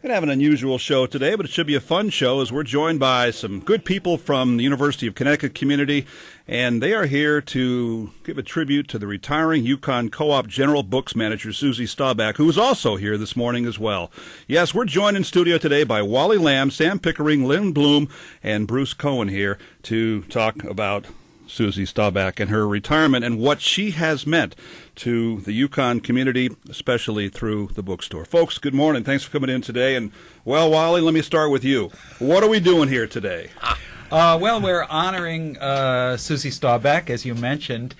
We're going to have an unusual show today, but it should be a fun show as we're joined by some good people from the University of Connecticut community, and they are here to give a tribute to the retiring Yukon Co-op General Books Manager, Suzy Staubach, who is also here this morning as well. Yes, we're joined in studio today by Wally Lamb, Sam Pickering, Lynn Bloom, and Bruce Cohen here to talk about Suzy Staubach and her retirement and what she has meant to the Yukon community, especially through the bookstore. Folks, good morning. Thanks for coming in today. And, well, Wally, let me start with you. What are we doing here today? Well, we're honoring Suzy Staubach, as you mentioned.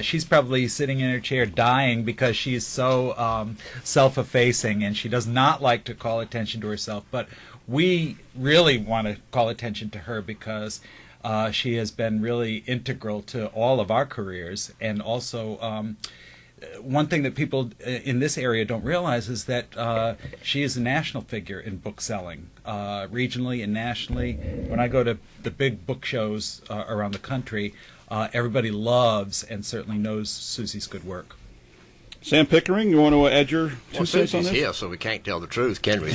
She's probably sitting in her chair dying because she's so self-effacing, and she does not like to call attention to herself. But we really want to call attention to her because she has been really integral to all of our careers. And also, one thing that people in this area don't realize is that she is a national figure in book selling, regionally and nationally. When I go to the big book shows around the country, everybody loves and certainly knows Suzy's good work. Sam Pickering, you want to add your two cents on this? Suzy's here, so we can't tell the truth, can we?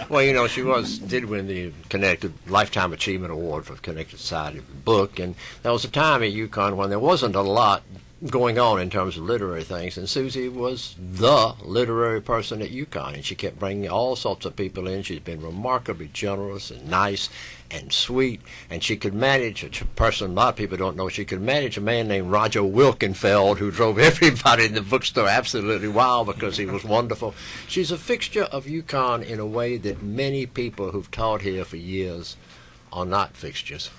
Well, you know, she did win the Connecticut Lifetime Achievement Award for the Connecticut Society of the Book, and there was a time at UConn when there wasn't a lot going on in terms of literary things, and Suzy was the literary person at UConn, and she kept bringing all sorts of people in. She's been remarkably generous and nice and sweet, and she could manage a person a lot of people don't know. She could manage a man named Roger Wilkenfeld, who drove everybody in the bookstore absolutely wild because he was wonderful. She's a fixture of UConn in a way that many people who've taught here for years are not fixtures.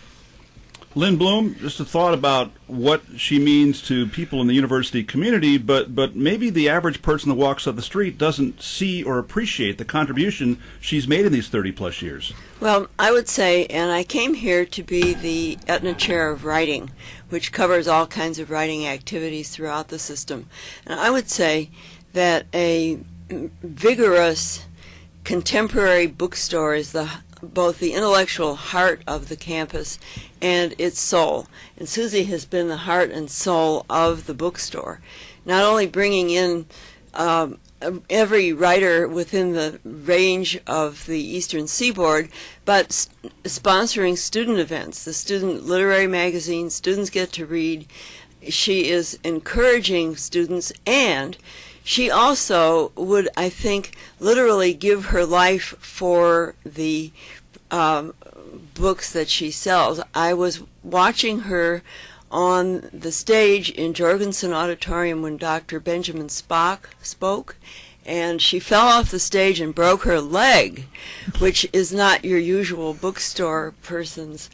Lynn Bloom, just a thought about what she means to people in the university community, but maybe the average person that walks up the street doesn't see or appreciate the contribution she's made in these 30-plus years. Well, I would say, and I came here to be the Aetna Chair of Writing, which covers all kinds of writing activities throughout the system. And I would say that a vigorous contemporary bookstore is both the intellectual heart of the campus and its soul. And Suzy has been the heart and soul of the bookstore, not only bringing in every writer within the range of the Eastern Seaboard, but sponsoring student events, the student literary magazine, Students Get to Read. She is encouraging students, and she also would, I think, literally give her life for the books that she sells. I was watching her on the stage in Jorgensen Auditorium when Dr. Benjamin Spock spoke, and she fell off the stage and broke her leg, which is not your usual bookstore person's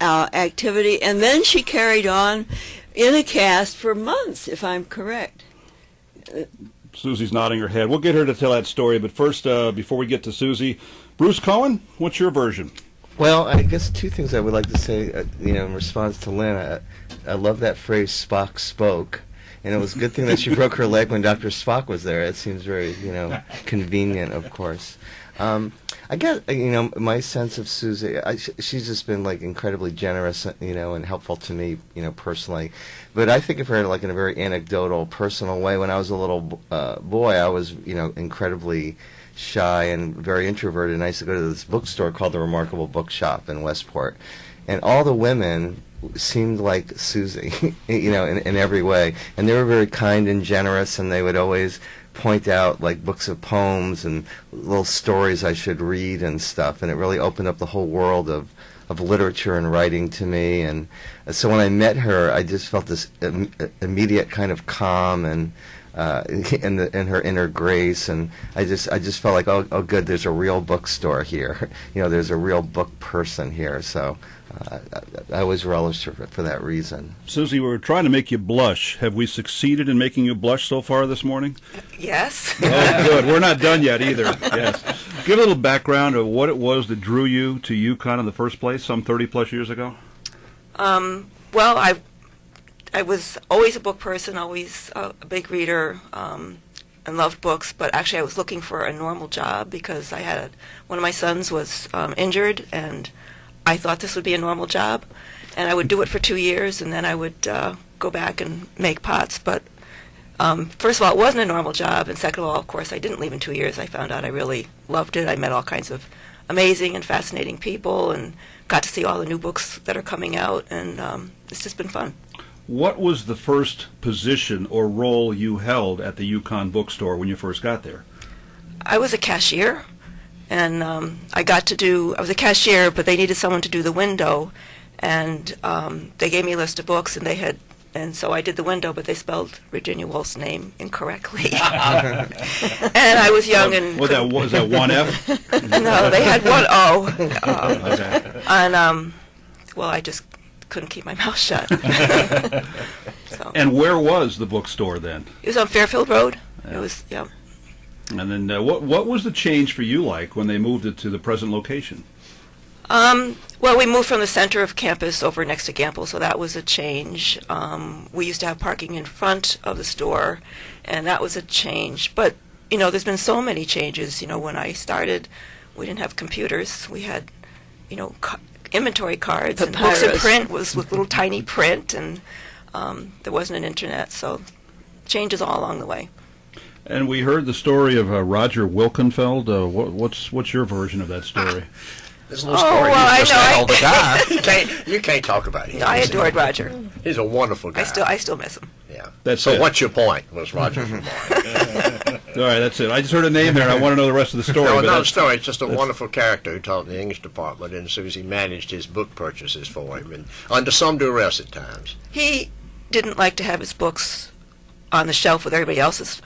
activity. And then she carried on in a cast for months, if I'm correct. Suzy's nodding her head. We'll get her to tell that story, but first, before we get to Suzy, Bruce Cohen, what's your version? Well, I guess two things I would like to say, in response to Lynn. I love that phrase, Spock spoke, and it was a good thing that she broke her leg when Dr. Spock was there. It seems very, convenient, of course. I guess, my sense of Suzy, she's just been, incredibly generous, and helpful to me, personally. But I think of her, in a very anecdotal, personal way. When I was a little boy, I was, incredibly shy and very introverted, and I used to go to this bookstore called the Remarkable Bookshop in Westport. And all the women seemed like Suzy, in every way. And they were very kind and generous, and they would always point out books of poems and little stories I should read and stuff, and it really opened up the whole world of literature and writing to me. And so when I met her, I just felt this immediate kind of calm and her inner grace, and I just felt like, oh good, there's a real bookstore here. There's a real book person here. So I always relished her for that reason. Suzy, we're trying to make you blush. Have we succeeded in making you blush so far this morning? Yes. Oh, good. We're not done yet either. Yes. Give a little background of what it was that drew you to UConn in the first place some 30-plus years ago. Well, I was always a book person, always a big reader, and loved books, but actually I was looking for a normal job because one of my sons was injured, and I thought this would be a normal job, and I would do it for 2 years, and then I would go back and make pots. But First of all, it wasn't a normal job, and second of all, of course, I didn't leave in 2 years. I found out I really loved it. I met all kinds of amazing and fascinating people, and got to see all the new books that are coming out, and it's just been fun. What was the first position or role you held at the Yukon bookstore when you first got there? I was a cashier, and I was a cashier, but they needed someone to do the window, and they gave me a list of books, and so I did the window, but they spelled Virginia Woolf's name incorrectly. And I was young and... Was that one F? No, they had one O. Okay. And, well, I just couldn't keep my mouth shut. So. And where was the bookstore then? It was on Fairfield Road. Yeah. It was, yeah. And then what was the change for you like when they moved it to the present location? Well, we moved from the center of campus over next to Gamble, so that was a change. We used to have parking in front of the store, and that was a change. But, there's been so many changes. When I started, we didn't have computers. We had, inventory cards, and books in print was with little tiny print, and there wasn't an internet, so changes all along the way. And we heard the story of Roger Wilkenfeld. What's your version of that story? There's a little story. Well, He's just I know. that all the time. You can't talk about him. No, I adored Roger. He's a wonderful guy. I still miss him. Yeah. So what's your point? Was Roger's remark? All right, that's it. I just heard a name there, and I want to know the rest of the story. No, not a story. It's just a wonderful character who taught in the English department, and Suzy managed his book purchases for him, and under some duress at times. He didn't like to have his books on the shelf with everybody else's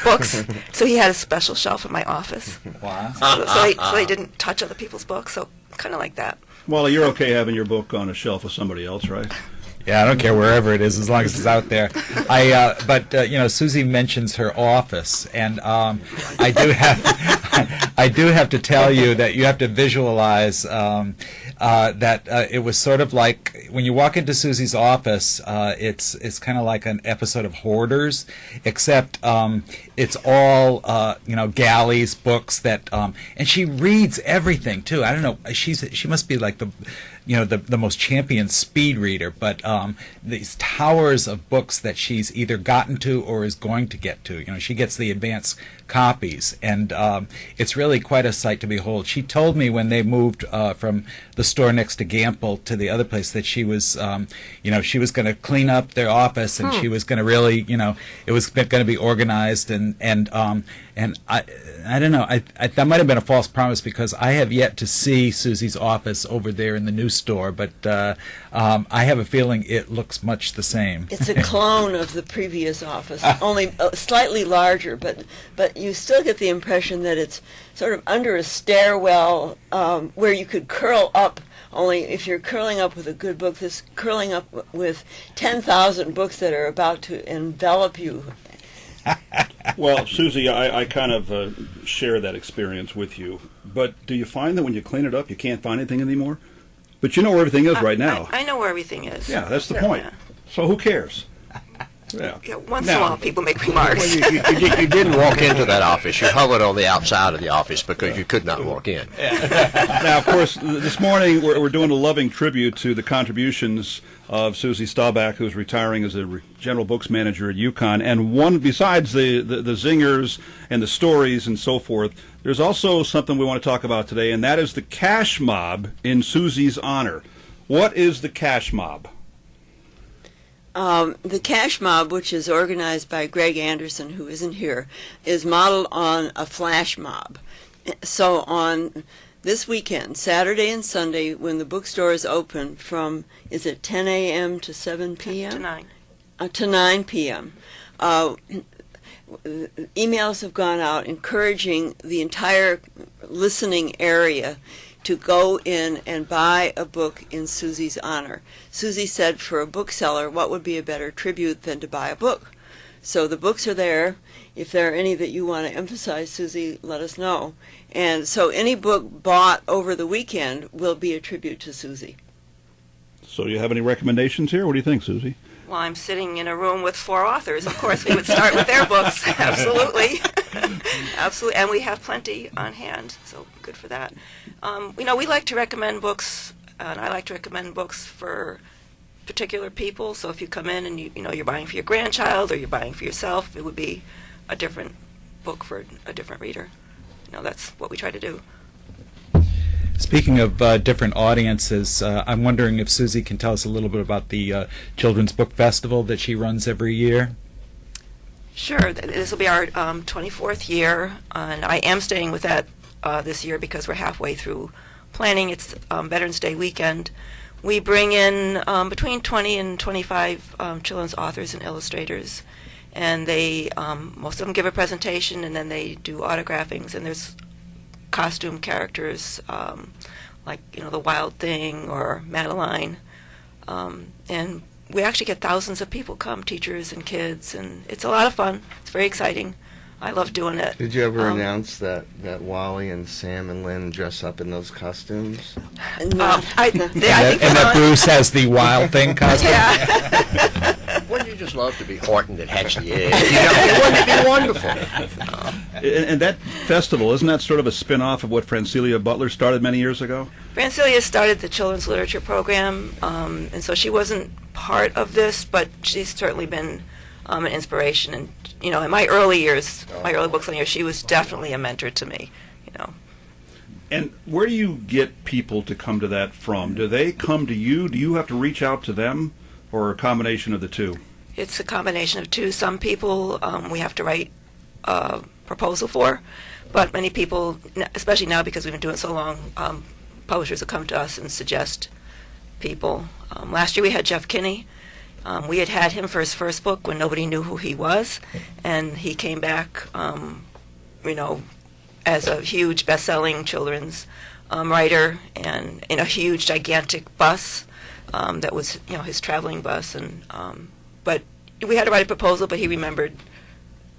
books, so he had a special shelf in my office. Wow. So they didn't touch other people's books, so kind of like that. Well, you're okay having your book on a shelf with somebody else, right? Yeah, I don't care wherever it is as long as it's out there. But Suzy mentions her office, and I do have to tell you that you have to visualize that it was sort of like when you walk into Suzy's office, it's kind of like an episode of Hoarders, except it's all galleys, books that and she reads everything too. I don't know. She must be like the most champion speed reader, but these towers of books that she's either gotten to or is going to get to. She gets the advanced copies, and it's really quite a sight to behold. She told me when they moved from the store next to Gamble to the other place that she was she was going to clean up their office, and she was going to really it was going to be organized, and I don't know. That might have been a false promise because I have yet to see Suzy's office over there in the new store, but I have a feeling it looks much the same. It's a clone of the previous office, only slightly larger, but you still get the impression that it's sort of under a stairwell where you could curl up. Only if you're curling up with a good book, this curling up with 10,000 books that are about to envelop you. Well, Suzy, I kind of share that experience with you. But do you find that when you clean it up, you can't find anything anymore? But you know where everything is right now. I know where everything is. Yeah, that's the point. Yeah. So who cares? Yeah. Once in a while, people make remarks. Well, you didn't walk into that office. You hovered on the outside of the office because you could not walk in. Now, of course, this morning we're doing a loving tribute to the contributions of Suzy Staubach, who's retiring as a general books manager at Yukon. And one, besides the zingers and the stories and so forth, there's also something we want to talk about today, and that is the cash mob in Suzy's honor. What is the cash mob? The cash mob, which is organized by Greg Anderson, who isn't here, is modeled on a flash mob. So on this weekend, Saturday and Sunday, when the bookstore is open from, is it 10 a.m. to 7 p.m.? To 9. To 9 p.m. Emails have gone out encouraging the entire listening area to go in and buy a book in Suzy's honor. Suzy said for a bookseller, what would be a better tribute than to buy a book? So the books are there. If there are any that you want to emphasize, Suzy, let us know. And so any book bought over the weekend will be a tribute to Suzy. So do you have any recommendations here? What do you think, Suzy? Well, I'm sitting in a room with 4 authors. Of course, we would start with their books. Absolutely. Absolutely. And we have plenty on hand, so good for that. We like to recommend books, and I like to recommend books for particular people. So if you come in and you're buying for your grandchild or you're buying for yourself, it would be a different book for a different reader. That's what we try to do. Speaking of different audiences, I'm wondering if Suzy can tell us a little bit about the Children's Book Festival that she runs every year. Sure. This will be our 24th year, and I am staying with that this year because we're halfway through planning. It's Veterans Day weekend. We bring in between 20 and 25 children's authors and illustrators, and they most of them give a presentation, and then they do autographings, and there's costume characters like the Wild Thing or Madeline, and we actually get thousands of people come, teachers and kids, and it's a lot of fun. It's very exciting. I love doing it. Did you ever announce that Wally and Sam and Lynn dress up in those costumes? No. I think And that Bruce has the Wild Thing costume? Yeah. Wouldn't you just love to be Horton that hatched the egg? Wouldn't it be wonderful? And that festival, isn't that sort of a spin-off of what Francelia Butler started many years ago? Francelia started the children's literature program, and so she wasn't part of this, but she's certainly been an inspiration. And in my early years, my early books on years, she was definitely a mentor to me. And where do you get people to come to that from? Do they come to you? Do you have to reach out to them, or a combination of the two? It's a combination of two. Some people we have to write a proposal for, but many people, especially now because we've been doing it so long, publishers will come to us and suggest people. Last year we had Jeff Kinney. We had him for his first book when nobody knew who he was, and he came back, as a huge best-selling children's writer, and in a huge, gigantic bus that was, his traveling bus. And but we had to write a proposal, but he remembered,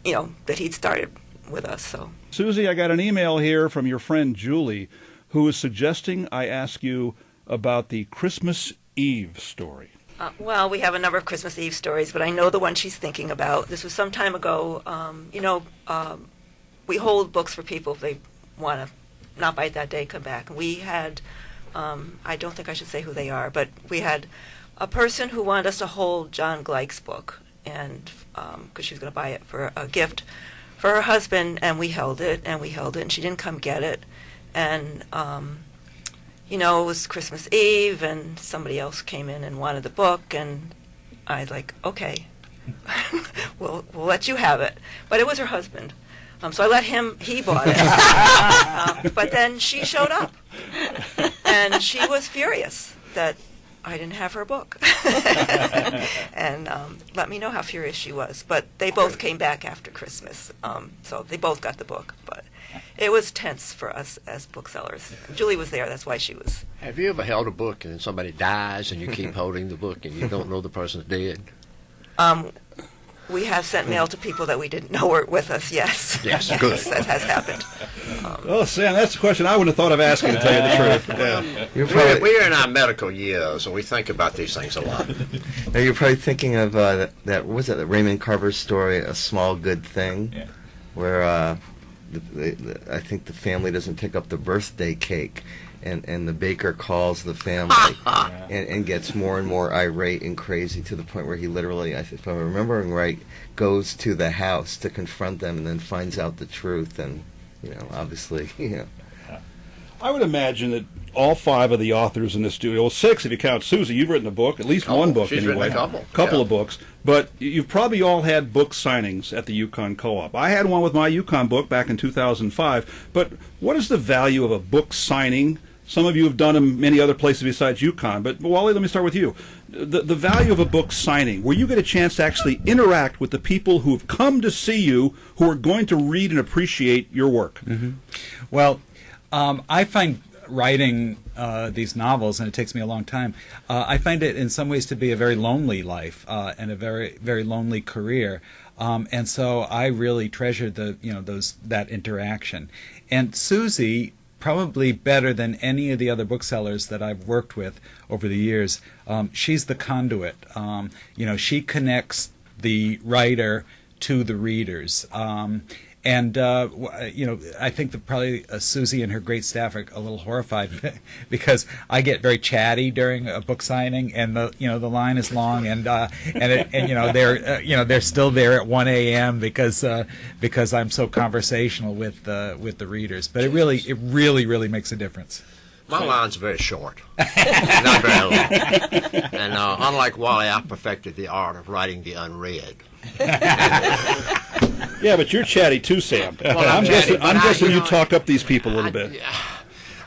that he'd started with us. So, Suzy, I got an email here from your friend Julie, who is suggesting I ask you about the Christmas Eve story. Well, we have a number of Christmas Eve stories, but I know the one she's thinking about. This was some time ago. We hold books for people if they want to not buy it that day, come back. And we had, I don't think I should say who they are, but we had a person who wanted us to hold John Gleick's book, and because she was going to buy it for a gift for her husband, and we held it, and she didn't come get it. And it was Christmas Eve, and somebody else came in and wanted the book, and I was like, okay, we'll let you have it. But it was her husband. So I let him, he bought it. But then she showed up, and she was furious that I didn't have her book. And let me know how furious she was. But they both came back after Christmas, so they both got the book. But it was tense for us as booksellers. Julie was there, that's why she was. Have you ever held a book and somebody dies and you keep holding the book and you don't know the person's dead? We have sent mail to people that we didn't know were with us, yes. Yes, good. That has happened. Oh, Sam, that's a question I wouldn't have thought of asking, to tell you the truth. Yeah. We're in our medical years, and we think about these things a lot. Now you're probably thinking of that was that Raymond Carver's story, A Small Good Thing, where I think the family doesn't pick up the birthday cake, and the baker calls the family and gets more and more irate and crazy to the point where he literally, if I'm remembering right, goes to the house to confront them and then finds out the truth. And obviously, I would imagine that all five of the authors in the studio, well, six if you count Suzy, you've written a book, at least one book she's anyway. Written a couple of books. But you've probably all had book signings at the Yukon Co-op. I had one with my Yukon book back in 2005. But what is the value of a book signing? Some of you have done them many other places besides Yukon. But Wally, let me start with you. The value of a book signing, where you get a chance to actually interact with the people who have come to see you, who are going to read and appreciate your work. Mm-hmm. Well, I find writing these novels, and it takes me a long time, I find it in some ways to be a very lonely life and a very, very lonely career. And so I really treasure that interaction. And Suzy, probably better than any of the other booksellers that I've worked with over the years, she's the conduit. She connects the writer to the readers. And I think that probably Suzy and her great staff are a little horrified because I get very chatty during a book signing, and the line is long, and they're still there at 1 a.m. because I'm so conversational with the readers. But it really makes a difference. My line's very short, not very long. And unlike Wally, I perfected the art of writing the unread. Yeah, but you're chatty too, Sam. Well, I'm guessing you know, talk up these people a little bit.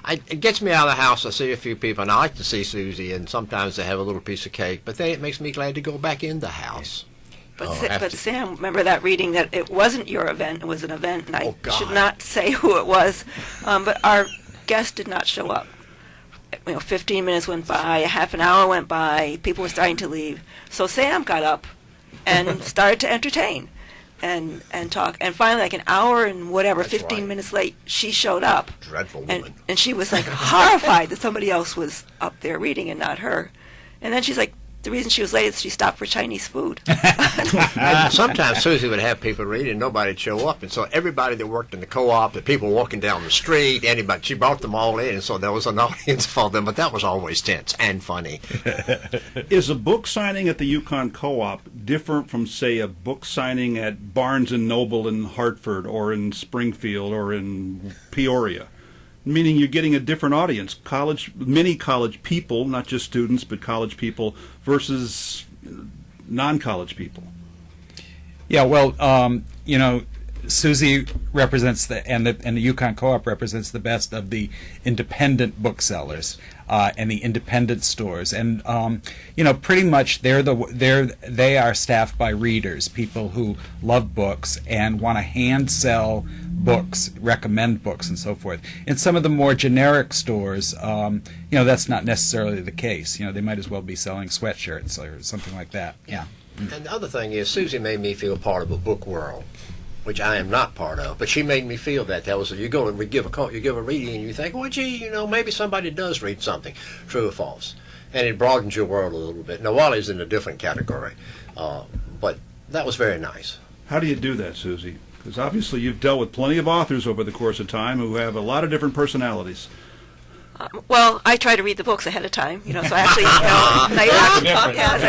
It gets me out of the house. I see a few people, and I like to see Suzy, and sometimes they have a little piece of cake, but then it makes me glad to go back in the house. But Sam, remember that reading that it wasn't your event, it was an event, and I God. should not say who it was, but our guest did not show up. 15 minutes went by, a half an hour went by, people were starting to leave. So Sam got up and started to entertain and talk. And finally, like an hour and whatever, That's 15 right. minutes late, she showed up. Dreadful woman. And she was like horrified that somebody else was up there reading and not her. And then she's like, the reason she was late is she stopped for Chinese food. And sometimes Suzy would have people read and nobody'd show up, and so everybody that worked in the co-op, the people walking down the street, anybody, she brought them all in, and so there was an audience for them, but that was always tense and funny. Is a book signing at the Yukon Co-op different from, say, a book signing at Barnes & Noble in Hartford or in Springfield or in Peoria? Meaning you're getting a different audience, many college people, not just students, but college people versus non-college people. Yeah, well, Suzy represents and the Yukon Co-op represents the best of the independent booksellers and the independent stores, and pretty much they are staffed by readers, people who love books and want to hand sell books, recommend books, and so forth. In some of the more generic stores, that's not necessarily the case. They might as well be selling sweatshirts or something like that. Yeah. And the other thing is, Suzy made me feel part of a book world, which I am not part of, but she made me feel that. That was, you go and you give a reading, and you think, well, gee, maybe somebody does read something, true or false, and it broadens your world a little bit. Now, Wally's in a different category, but that was very nice. How do you do that, Suzy? Because obviously you've dealt with plenty of authors over the course of time who have a lot of different personalities. Well, I try to read the books ahead of time, so I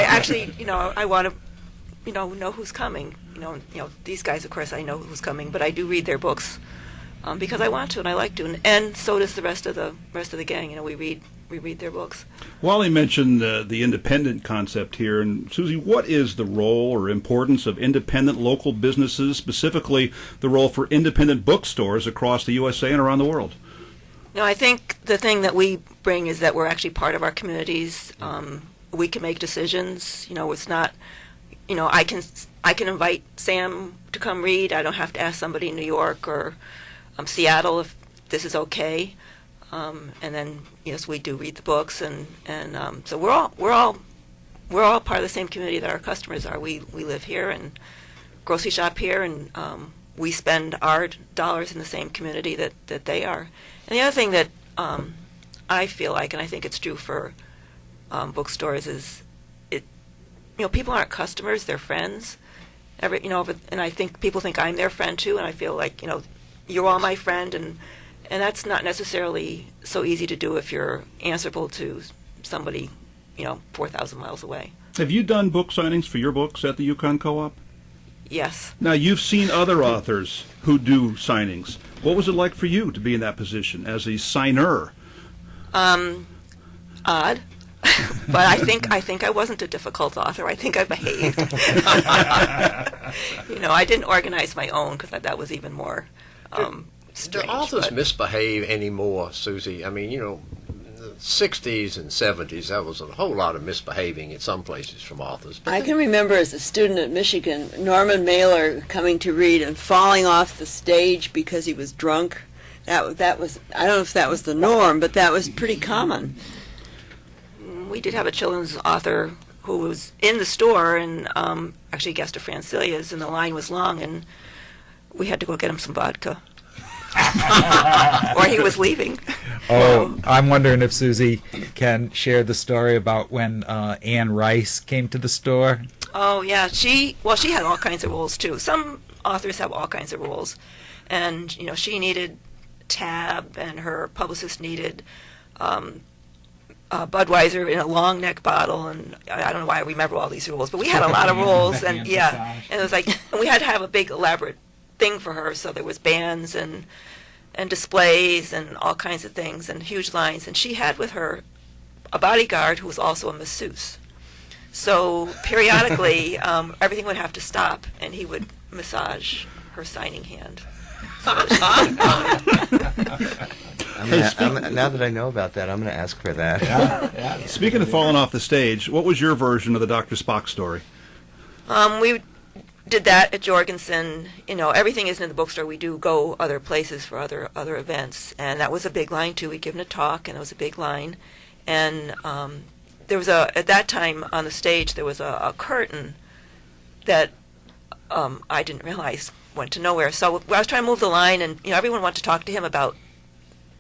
actually, I want to, know who's coming. These guys, of course, I know who's coming, but I do read their books because I want to and I like to, and so does the rest of the gang. We read their books. Wally mentioned the independent concept here, and Suzy, what is the role or importance of independent local businesses, specifically the role for independent bookstores across the USA and around the world? I think the thing that we bring is that we're actually part of our communities. We can make decisions. It's not. I can invite Sam to come read. I don't have to ask somebody in New York or Seattle if this is okay. And then yes, we do read the books, and so we're all part of the same community that our customers are. We live here and grocery shop here, and we spend our dollars in the same community that they are. And the other thing that I feel like, and I think it's true for bookstores, is people aren't customers; they're friends. And I think people think I'm their friend too, and I feel like you're all my friend, and that's not necessarily so easy to do if you're answerable to somebody 4,000 miles away. Have you done book signings for your books at the Yukon Co-op? Yes. Now, you've seen other authors who do signings. What was it like for you to be in that position as a signer? Odd. But I think I wasn't a difficult author. I think I behaved. I didn't organize my own because that was even more strange. Do authors misbehave anymore, Suzy? I mean, the 60s and 70s, that was a whole lot of misbehaving in some places from authors. But I can remember as a student at Michigan, Norman Mailer coming to read and falling off the stage because he was drunk. That was, I don't know if that was the norm, but that was pretty common. We did have a children's author who was in the store and actually guest of Francilia's, and the line was long, and we had to go get him some vodka. Or he was leaving. Oh, I'm wondering if Suzy can share the story about when Anne Rice came to the store. Oh yeah, she had all kinds of roles too. Some authors have all kinds of roles, and she needed tab, and her publicist needed Budweiser in a long neck bottle, and I don't know why I remember all these rules, but we had a lot of rules, and yeah, and it was like, and we had to have a big elaborate thing for her, so there was bands and displays and all kinds of things and huge lines, and she had with her a bodyguard who was also a masseuse. So periodically, everything would have to stop, and he would massage her signing hand. Now that I know about that, I'm going to ask for that. Yeah. Speaking of falling off the stage, what was your version of the Dr. Spock story? We did that at Jorgensen. Everything isn't in the bookstore. We do go other places for other events, and that was a big line too. We'd given a talk, and it was a big line, and there was at that time on the stage there was a curtain that I didn't realize went to nowhere. So I was trying to move the line, and everyone wanted to talk to him about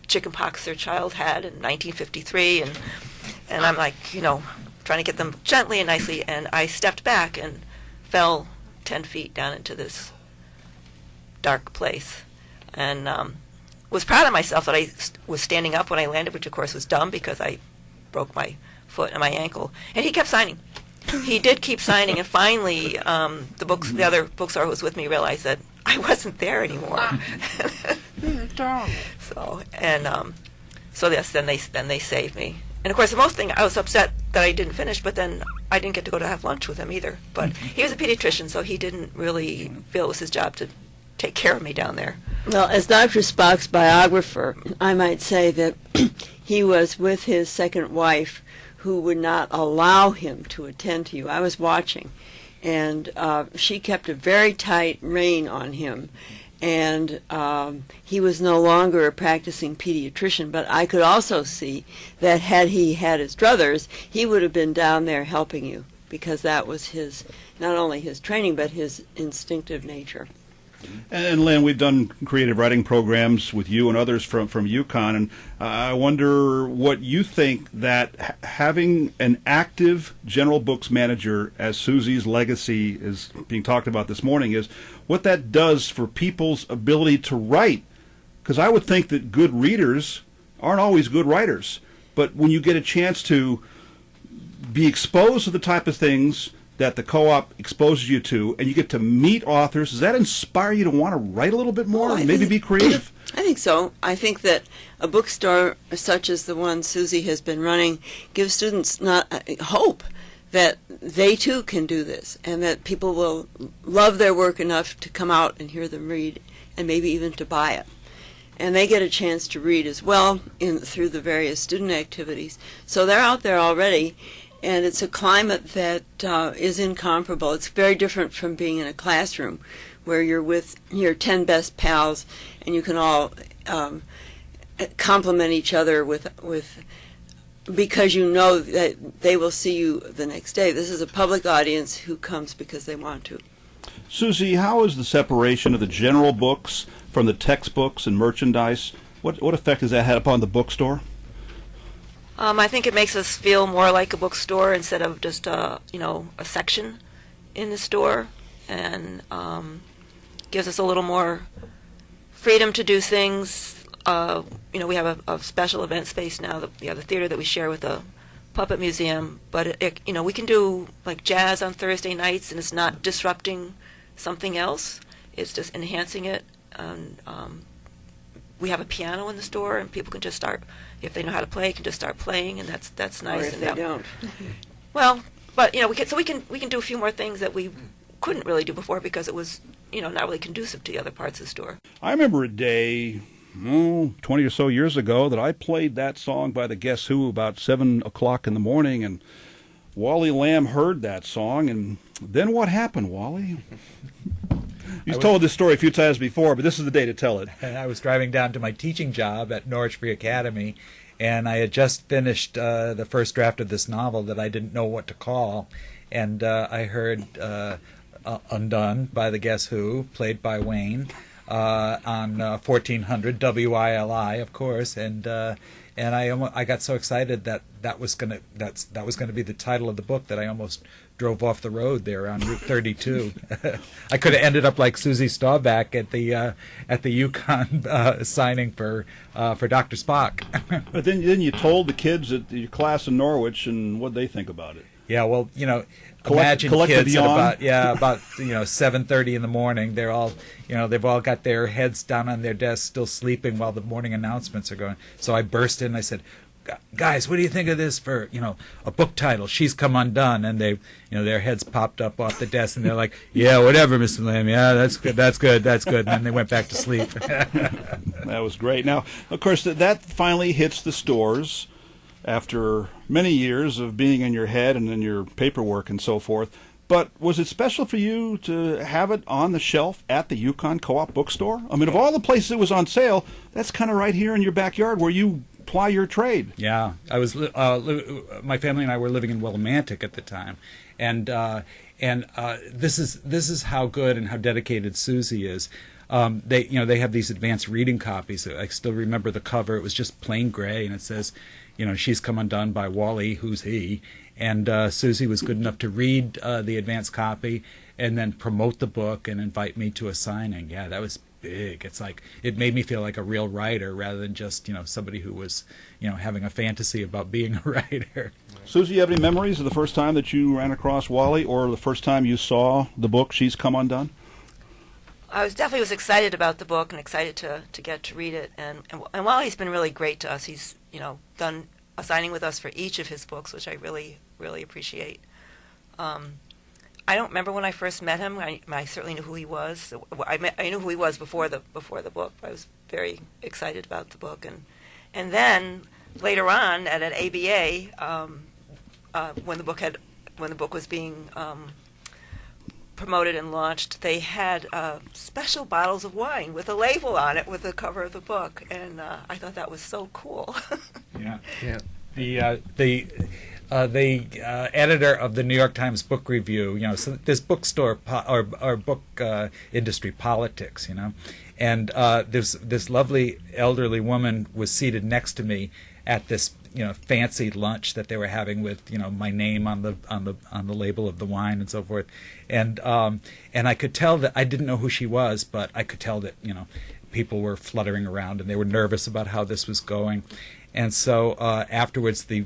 chickenpox their child had in 1953, and I'm like, trying to get them gently and nicely, and I stepped back and fell 10 feet down into this dark place, and was proud of myself that I was standing up when I landed, which of course was dumb because I broke my foot and my ankle, and he kept signing. He did keep signing, and finally the other bookstore who was with me realized that I wasn't there anymore. So yes, then they saved me. And of course, the most thing, I was upset that I didn't finish, but then I didn't get to go to have lunch with him either. But he was a pediatrician, so he didn't really feel it was his job to take care of me down there. Well, as Dr. Spock's biographer, I might say that he was with his second wife, who would not allow him to attend to you. I was watching, and she kept a very tight rein on him, and he was no longer a practicing pediatrician, but I could also see that had he had his druthers, he would have been down there helping you, because that was his, not only his training, but his instinctive nature. And Lynn, we've done creative writing programs with you and others from UConn, and I wonder what you think that having an active general books manager, as Suzy's legacy is being talked about this morning, is what that does for people's ability to write. Because I would think that good readers aren't always good writers, but when you get a chance to be exposed to the type of things that the co-op exposes you to, and you get to meet authors, does that inspire you to want to write a little bit more and maybe be creative? I think so. I think that a bookstore such as the one Suzy has been running gives students hope that they too can do this, and that people will love their work enough to come out and hear them read, and maybe even to buy it. And they get a chance to read as well through the various student activities. So they're out there already. And it's a climate that is incomparable. It's very different from being in a classroom where you're with your 10 best pals and you can all compliment each other because you know that they will see you the next day. This is a public audience who comes because they want to. Suzy, how is the separation of the general books from the textbooks and merchandise, what effect has that had upon the bookstore? I think it makes us feel more like a bookstore instead of just a section in the store, and gives us a little more freedom to do things. We have a special event space now. We have the theater that we share with the Puppet Museum, but we can do like jazz on Thursday nights, and it's not disrupting something else. It's just enhancing it. And we have a piano in the store, and people can just start, if they know how to play, can just start playing, and that's nice. Or if they don't. Well, but we can do a few more things that we couldn't really do before because it was not really conducive to the other parts of the store. I remember a day, 20 or so years ago, that I played that song by the Guess Who about 7 o'clock in the morning, and Wally Lamb heard that song, and then what happened, Wally? You've told this story a few times before, but this is the day to tell it. I was driving down to my teaching job at Norwich Free Academy, and I had just finished the first draft of this novel that I didn't know what to call, and I heard Undone by the Guess Who, played by Wayne, on 1400 WILI, of course, and I got so excited that was going to be the title of the book that I almost drove off the road there on Route 32. I could have ended up like Suzy Staubach at the Yukon signing for Dr. Spock. But then you told the kids at your class in Norwich, and what they think about it. Yeah, well, imagine kids at about 7:30 in the morning. They're all, they've all got their heads down on their desks, still sleeping while the morning announcements are going. So I burst in and I said, "Guys, what do you think of this for, a book title? She's Come Undone." And they, their heads popped up off the desk and they're like, "Yeah, whatever, Mr. Lamb. Yeah, that's good, that's good, that's good." And then they went back to sleep. That was great. Now, of course, that finally hits the stores after many years of being in your head and in your paperwork and so forth. But was it special for you to have it on the shelf at the Yukon Co-op bookstore? I mean, of all the places it was on sale, that's kind of right here in your backyard where you ply your trade. Yeah, I was. My family and I were living in Willimantic at the time, and this is how good and how dedicated Suzy is. They have these advanced reading copies. I still remember the cover. It was just plain gray, and it says, She's Come Undone by WILI, who's he. And Suzy was good enough to read the advanced copy and then promote the book and invite me to a signing. Yeah, that was big. It's like, it made me feel like a real writer rather than just, somebody who was, having a fantasy about being a writer. Suzy, you have any memories of the first time that you ran across WILI, or the first time you saw the book, She's Come Undone? I definitely was excited about the book and excited to get to read it. And WILI's been really great to us. He's, done a signing with us for each of his books, which I really, really appreciate. I don't remember when I first met him. I certainly knew who he was. I knew who he was before the book. I was very excited about the book, and then later on at an ABA, when the book was being promoted and launched, they had special bottles of wine with a label on it with the cover of the book, and I thought that was so cool. Yeah. The editor of the New York Times Book Review, so this bookstore or book industry politics, and this lovely elderly woman was seated next to me at this fancy lunch that they were having with my name on the label of the wine and so forth, and I could tell that I didn't know who she was, but I could tell that people were fluttering around and they were nervous about how this was going. And so afterwards, the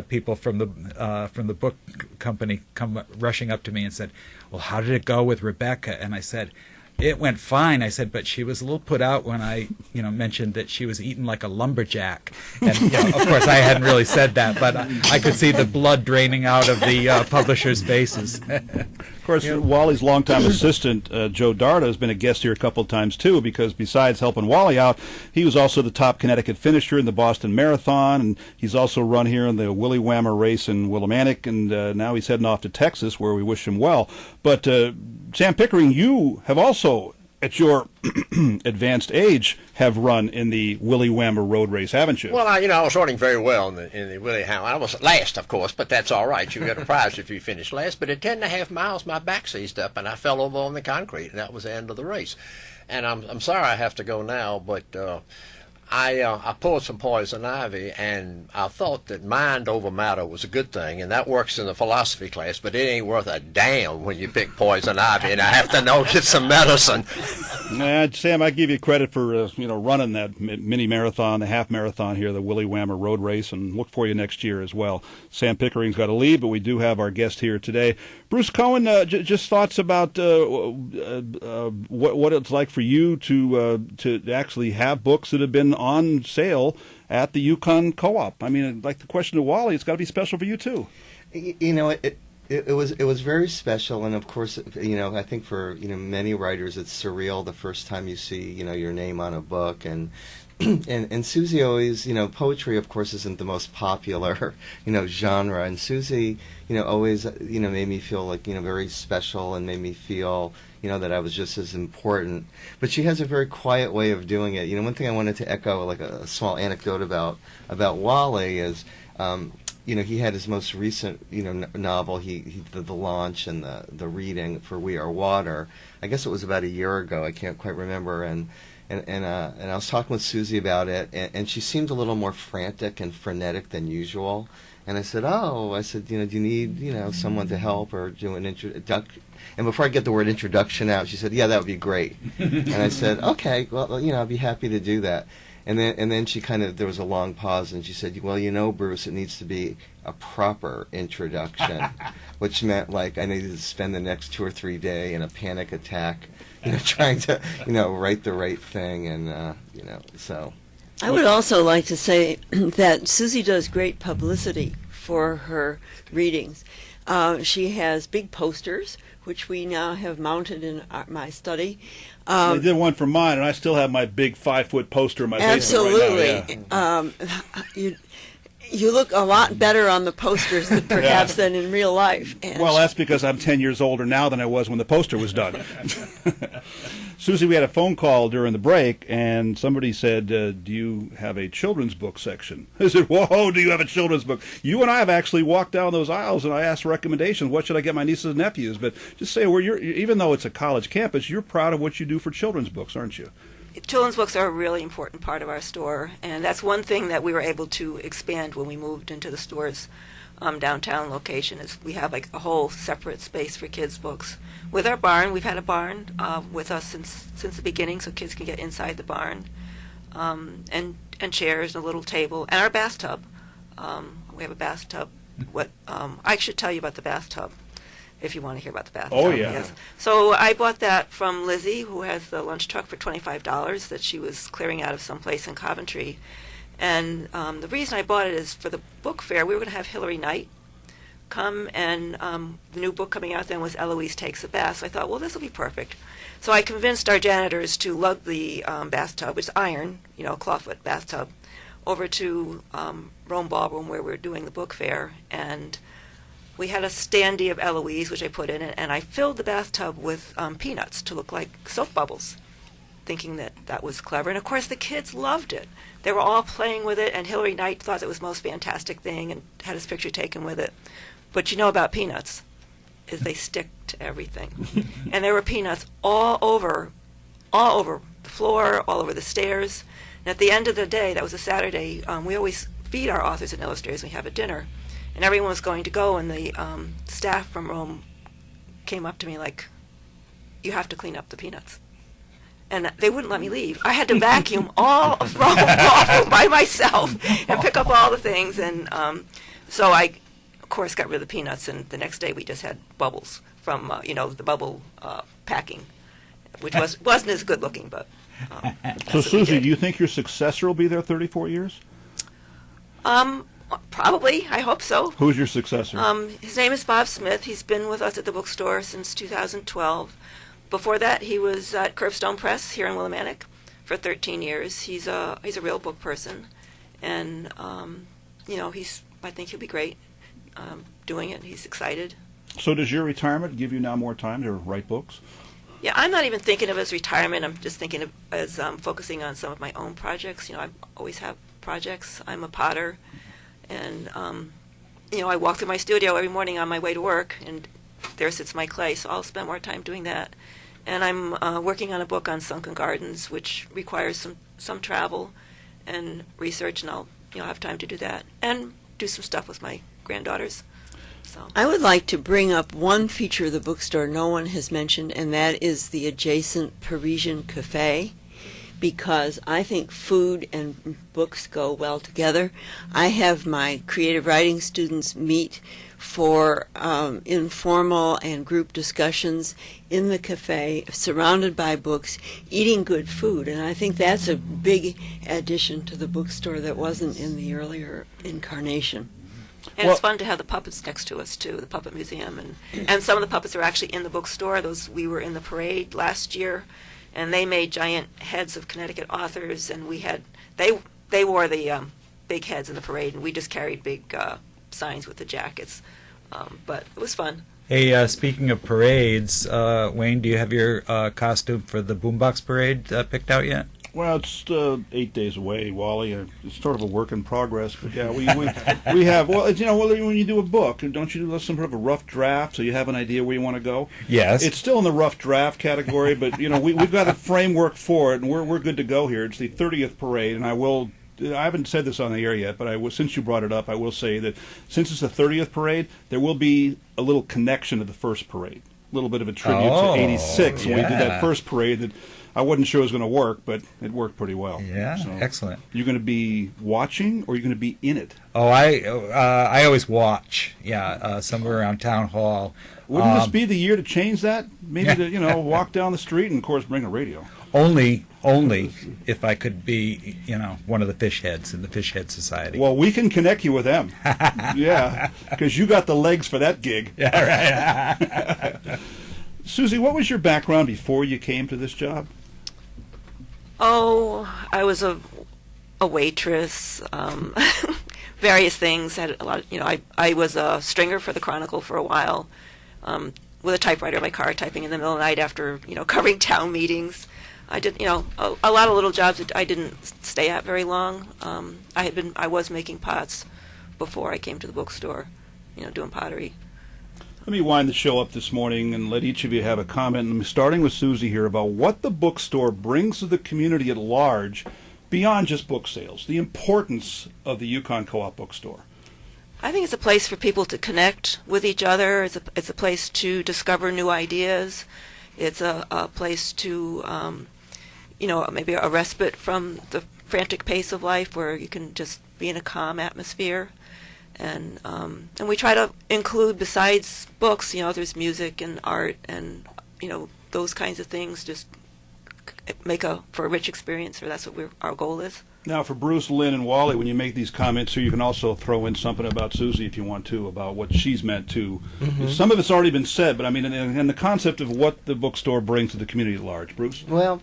people from the book company come rushing up to me and said, "Well, how did it go with Rebecca?" And I said, "It went fine." I said, "But she was a little put out when I, mentioned that she was eaten like a lumberjack." And of course, I hadn't really said that, but I could see the blood draining out of the publishers' faces. Of course, WILI's longtime assistant, Joe Darda, has been a guest here a couple of times, too, because besides helping WILI out, he was also the top Connecticut finisher in the Boston Marathon, and he's also run here in the Willy Whammer race in Willimantic, and now he's heading off to Texas, where we wish him well. But, Sam Pickering, you have also, at your advanced age, have run in the Willy Whammer road race, haven't you? Well, I was running very well in the Willy Whammer. I was last, of course, but that's all right. You get a prize if you finish last. But at 10.5 miles, my back seized up, and I fell over on the concrete, and that was the end of the race. And I'm sorry I have to go now, but I pulled some poison ivy, and I thought that mind over matter was a good thing, and that works in the philosophy class, but it ain't worth a damn when you pick poison ivy, and I have to get some medicine. Sam, I give you credit for running that mini marathon, the half marathon here, the Willy Whammer road race, and look for you next year as well. Sam Pickering's got to leave, but we do have our guest here today. Bruce Cohen, just thoughts about what it's like for you to actually have books that have been on sale at the Yukon Co-op. I mean, like the question to WILI, it's got to be special for you too. It was very special, and of course, I think for many writers, it's surreal the first time you see your name on a book, and Suzy always, poetry of course isn't the most popular genre, and Suzy always made me feel like very special and made me feel that I was just as important. But she has a very quiet way of doing it. One thing I wanted to echo, like a small anecdote about WILI is, he had his most recent novel. He did the launch and the reading for We Are Water. I guess it was about a year ago. I can't quite remember. And I was talking with Suzy about it, and she seemed a little more frantic and frenetic than usual. And I said, do you need, someone to help or do an introduction? And before I get the word introduction out, she said, yeah, that would be great. And I said, okay, well, I'd be happy to do that. And then she there was a long pause, and she said, well, Bruce, it needs to be a proper introduction, which meant I needed to spend the next 2 or 3 days in a panic attack, trying to, write the right thing, and, so. I would also like to say that Suzy does great publicity for her readings. She has big posters, which we now have mounted in my study. They did one for mine, and I still have my big 5-foot poster in my basement right now. Absolutely. You look a lot better on the posters perhaps than in real life. And well, that's because I'm 10 years older now than I was when the poster was done. Suzy, we had a phone call during the break, and somebody said, do you have a children's book section? I said, whoa, do you have a children's book? You and I have actually walked down those aisles, and I asked recommendations. What should I get my nieces and nephews? But just say, even though it's a college campus, you're proud of what you do for children's books, aren't you? Children's books are a really important part of our store, and that's one thing that we were able to expand when we moved into the store's downtown location. Is we have a whole separate space for kids' books. With our barn, we've had a barn with us since the beginning, so kids can get inside the barn, and chairs and a little table, and our bathtub. We have a bathtub. I should tell you about the bathtub, if you want to hear about the bathtub. Oh, yeah. Yes. So I bought that from Lizzie, who has the lunch truck, for $25 that she was clearing out of some place in Coventry. And the reason I bought it is for the book fair, we were going to have Hilary Knight come, and the new book coming out then was Eloise Takes a Bath. So I thought, well, this will be perfect. So I convinced our janitors to lug the bathtub, which is iron, clawfoot bathtub, over to Rome Ballroom where we're doing the book fair. And we had a standee of Eloise, which I put in it, and I filled the bathtub with peanuts to look like soap bubbles, thinking that was clever. And, of course, the kids loved it. They were all playing with it, and Hilary Knight thought it was the most fantastic thing and had his picture taken with it. But about peanuts is they stick to everything. And there were peanuts all over the floor, all over the stairs. And at the end of the day, that was a Saturday, we always feed our authors and illustrators when we have a dinner. And everyone was going to go, and the staff from Rome came up to me like, you have to clean up the peanuts. And they wouldn't let me leave. I had to vacuum all of Rome by myself and pick up all the things. And so I, of course, got rid of the peanuts, and the next day we just had bubbles from, the bubble packing, which wasn't as good looking, but... So, Suzy, do you think your successor will be there 34 years? Probably. I hope so. Who's your successor? His name is Bob Smith. He's been with us at the bookstore since 2012. Before that, he was at Curbstone Press here in Willimantic for 13 years. He's a real book person, and I think he'll be great doing it. He's excited. So does your retirement give you now more time to write books? Yeah, I'm not even thinking of it as retirement. I'm just thinking of as focusing on some of my own projects. I always have projects. I'm a potter, and I walk through my studio every morning on my way to work, and there sits my clay. So I'll spend more time doing that. And I'm working on a book on sunken gardens, which requires some travel and research, and I'll have time to do that and do some stuff with my granddaughters. So I would like to bring up one feature of the bookstore no one has mentioned, and that is the adjacent Parisian cafe, because I think food and books go well together. I have my creative writing students meet for informal and group discussions in the cafe, surrounded by books, eating good food, and I think that's a big addition to the bookstore that wasn't in the earlier incarnation. And it's fun to have the puppets next to us, too, the Puppet Museum. And some of the puppets are actually in the bookstore. We were in the parade last year, and they made giant heads of Connecticut authors, and they wore the big heads in the parade, and we just carried big signs with the jackets. But it was fun. Hey, speaking of parades, Wayne, do you have your costume for the Boombox Parade picked out yet? Well, it's 8 days away, Wally. It's sort of a work in progress, but yeah, we have. Well, when you do a book, don't you do some sort of a rough draft so you have an idea where you want to go? Yes. It's still in the rough draft category, but we've got a framework for it, and we're good to go here. It's the 30th parade, and I will I haven't said this on the air yet, but since you brought it up, I will say that since it's the 30th parade, there will be a little connection to the first parade. A little bit of a tribute to 86 when we did that first parade that I wasn't sure it was going to work, but it worked pretty well. Yeah, so, excellent. You're going to be watching, or you're going to be in it? Oh, I always watch. Yeah, somewhere around town hall. Wouldn't this be the year to change that? Maybe to walk down the street and, of course, bring a radio. Only if I could be, one of the fish heads in the Fish Head Society. Well, we can connect you with them. Yeah, because you got the legs for that gig. Yeah, right. Suzy, what was your background before you came to this job? Oh, I was a waitress, various things. Had a lot. I was a stringer for the Chronicle for a while, with a typewriter in my car, typing in the middle of the night after covering town meetings. I did a lot of little jobs that I didn't stay at very long. I was making pots before I came to the bookstore, doing pottery. Let me wind the show up this morning and let each of you have a comment, starting with Suzy here, about what the bookstore brings to the community at large beyond just book sales, the importance of the Yukon Co-op bookstore. I think it's a place for people to connect with each other. It's a place to discover new ideas. It's a place to, maybe a respite from the frantic pace of life where you can just be in a calm atmosphere. And we try to include, besides books, there's music and art and, those kinds of things, just make for a rich experience, or that's what our goal is. Now, for Bruce, Lynn, and Wally, when you make these comments here, you can also throw in something about Suzy if you want to, about what she's meant to. Mm-hmm. Some of it's already been said, but and the concept of what the bookstore brings to the community at large. Bruce? Well,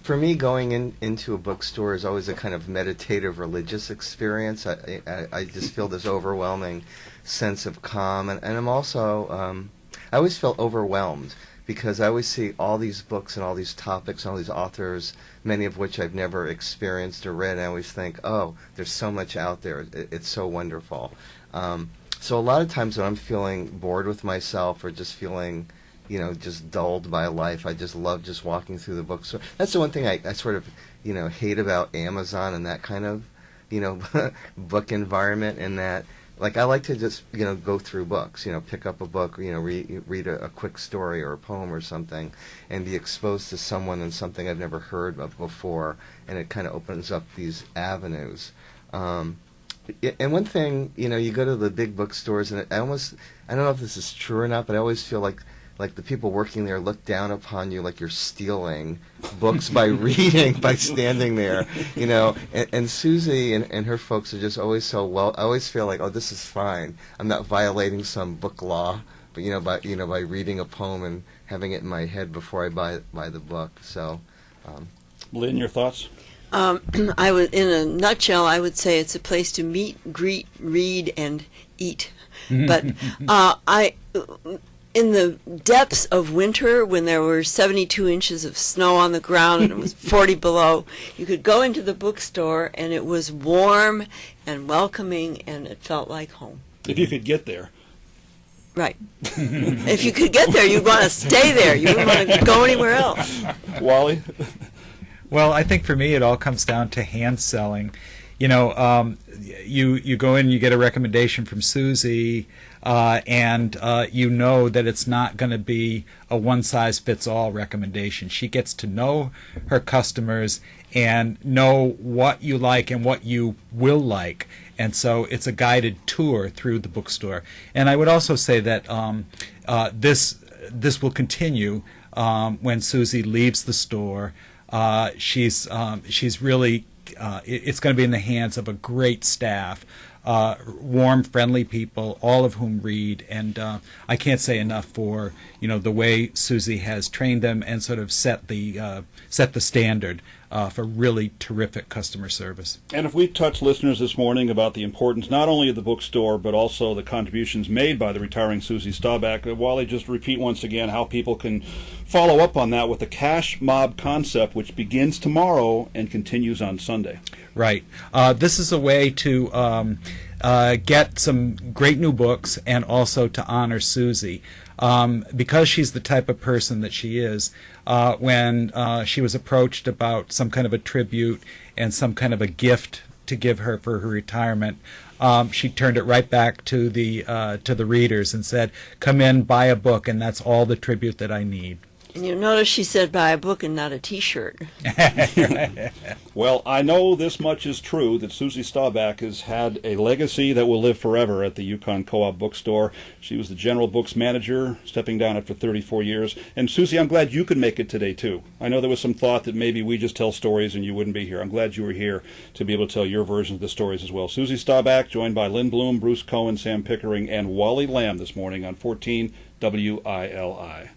for me, going into a bookstore is always a kind of meditative, religious experience. I just feel this overwhelming sense of calm, and I'm also, I always felt overwhelmed because I always see all these books and all these topics and all these authors, many of which I've never experienced or read, and I always think, oh, there's so much out there. It's so wonderful. So a lot of times when I'm feeling bored with myself or just feeling just dulled by life, I just love just walking through the bookstore. That's the one thing I sort of, hate about Amazon and that kind of, book environment, and that, like, I like to just, go through books, pick up a book, read a quick story or a poem or something, and be exposed to someone and something I've never heard of before, and it kind of opens up these avenues. And one thing, you go to the big bookstores, and I don't know if this is true or not, but I always feel like the people working there look down upon you like you're stealing books by reading, by standing there, And Suzy and her folks are just always so well. I always feel like, oh, this is fine. I'm not violating some book law, but by reading a poem and having it in my head before I buy the book. So, Lynn, your thoughts? In a nutshell, I would say it's a place to meet, greet, read, and eat. But in the depths of winter, when there were 72 inches of snow on the ground and it was 40 below, you could go into the bookstore and it was warm and welcoming and it felt like home. If you could get there. Right. If you could get there, you'd want to stay there. You wouldn't want to go anywhere else. Wally? Well, I think for me it all comes down to hand selling. You go in, you get a recommendation from Suzy, and you know that it's not going to be a one-size-fits-all recommendation. She gets to know her customers and know what you like and what you will like. And so it's a guided tour through the bookstore. And I would also say that this will continue when Suzy leaves the store. She's really it's going to be in the hands of a great staff, warm, friendly people, all of whom read, and I can't say enough for the way Suzy has trained them and sort of set the standard for really terrific customer service. And if we touch listeners this morning about the importance not only of the bookstore but also the contributions made by the retiring Suzy Staubach, Wally, just repeat once again how people can follow up on that with the Cash Mob concept, which begins tomorrow and continues on Sunday. Right. This is a way to get some great new books and also to honor Suzy. because she's the type of person that she is, when she was approached about some kind of a tribute and some kind of a gift to give her for her retirement, she turned it right back to the readers and said, "Come in, buy a book, and that's all the tribute that I need." And you notice she said buy a book and not a T-shirt. Well, I know this much is true, that Suzy Staubach has had a legacy that will live forever at the Yukon Co-op bookstore. She was the general books manager, stepping down after 34 years. And Suzy, I'm glad you could make it today, too. I know there was some thought that maybe we just tell stories and you wouldn't be here. I'm glad you were here to be able to tell your version of the stories as well. Suzy Staubach, joined by Lynn Bloom, Bruce Cohen, Sam Pickering, and Wally Lamb this morning on 14 WILI.